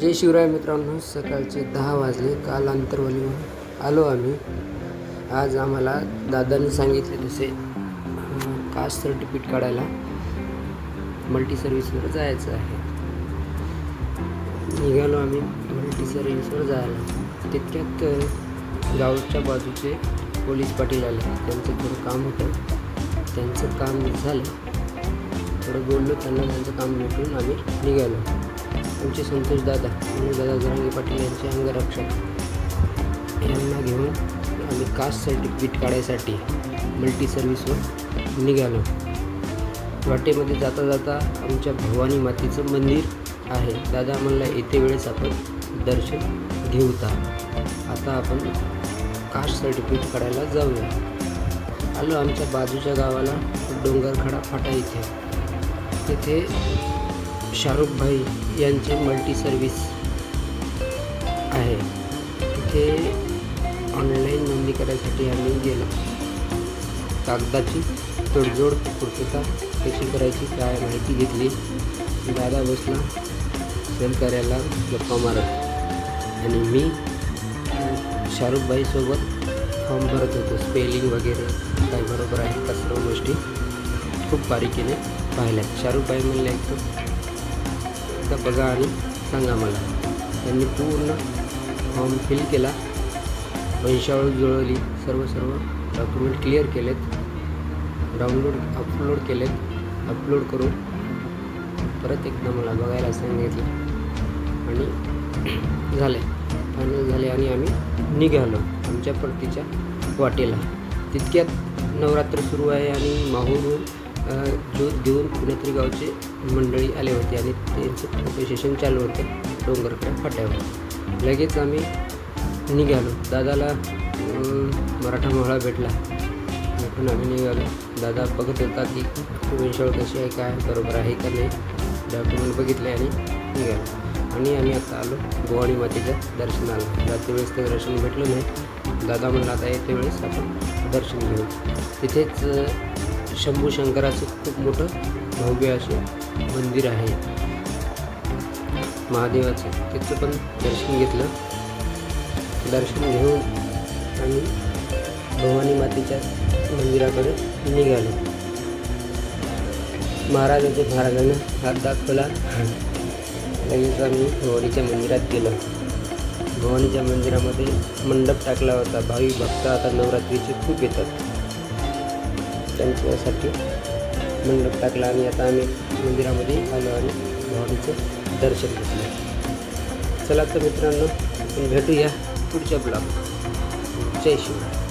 जय शिवराय मित्रांनो, सकाळचे 10 वाजले. काल आंतरवलीवर आलो आम्ही. आज आम्हाला दादांनी सांगितले तसे कास्ट सर्टिफिकेट काढायला मल्टी सर्व्हिसवर जायचं आहे. निघालो आम्ही मल्टी सर्व्हिसवर जायला. तितक्यात गावच्या बाजूचे पोलीस पाटील आले. त्यांचं थोडं काम होतं, त्यांचं काम झालं. थोडं बोललो त्यांना, त्यांचं काम भेटून आम्ही निघालो. आमचे संतोष दादा आणि दादा जरांगे पाटील यांचे अंगरक्षक यांना घेऊन आम्ही कास्ट सर्टिफिकेट काढायसाठी मल्टी सर्व्हिसवर निघालो. वाटेमध्ये जाता जाता आमच्या भवानी मातेचं मंदिर आहे. दादा म्हणला येते वेळेस आपण दर्शन घेऊता. आता आपण कास्ट सर्टिफिकेट काढायला जाऊया. आलो आमच्या बाजूच्या गावाला डोंगरखडा फाटा इथे. तिथे शाहरुख भाई यांचे मल्टी सर्व्हिस आहे. तिथे ऑनलाईन नोंदणी करायसाठी आम्ही गेलो. कागदाची तडजोड पूर्तता कशी करायची काय माहिती घेतली. दादा बसला सहकार्याला गप्पा मारत आणि मी शाहरुख भाईसोबत फॉर्म भरत होतो. स्पेलिंग वगैरे काय बरोबर आहे का सर्व गोष्टी खूप बारीकीने पाहिल्या. शाहरुख भाई म्हणले एकदा बघा आणि सांगा मला. त्यांनी पूर्ण फॉर्म फिल केला, वंशावळ जुळवली, सर्व डॉक्युमेंट क्लिअर केलेत, अपलोड केलेत. अपलोड करून परत एकदा मला बघायला सांगितलं आणि झाले, फायनल झाले आणि आम्ही निघालो आमच्या परतीच्या वाटेला. तितक्यात नवरात्र सुरू आहे आणि माहूरून ज्योत घेऊन पुणेत्री गावचे मंडळी आले होते आणि त्यांचं फोटो सेशन चालू होते डोंगरकडे फाट्यावर. लगेच आम्ही निघालो. दादाला मराठा मोहळा भेटला, भेटून आम्ही निघालो. दादा बघत होता की वंशावळ कशी आहे, काय बरोबर आहे का नाही. डॉक्युमेंट बघितले आणि निघालो. आणि आम्ही आता आलो भवानी मातेच्या दर्शनाला. जाते वेळेस ते दर्शन भेटलं नाही. दादा म्हणला आता येते वेळेस आपण दर्शन घेऊ. तिथेच शंभू शंकराचं खूप मोठं भव्य असे मंदिर आहे महादेवाचं. तिथं पण दर्शन घेतलं. दर्शन घेऊन आम्ही भवानी मातेच्या मंदिराकडे निघालो. महाराजांना हात दाखवला. लगेच आम्ही भवानीच्या मंदिरात गेलो. भवानीच्या मंदिरामध्ये मंडप टाकला होता. भाविक भक्त आता नवरात्रीचे खूप येतात, त्यांच्यासाठी मंडप टाकला आणि आता आम्ही मंदिरामध्ये आलो आणि भवानीचं दर्शन घेतलं. चला तर मित्रांनो, आपण भेटूया पुढच्या ब्लॉग. जय शिवराय.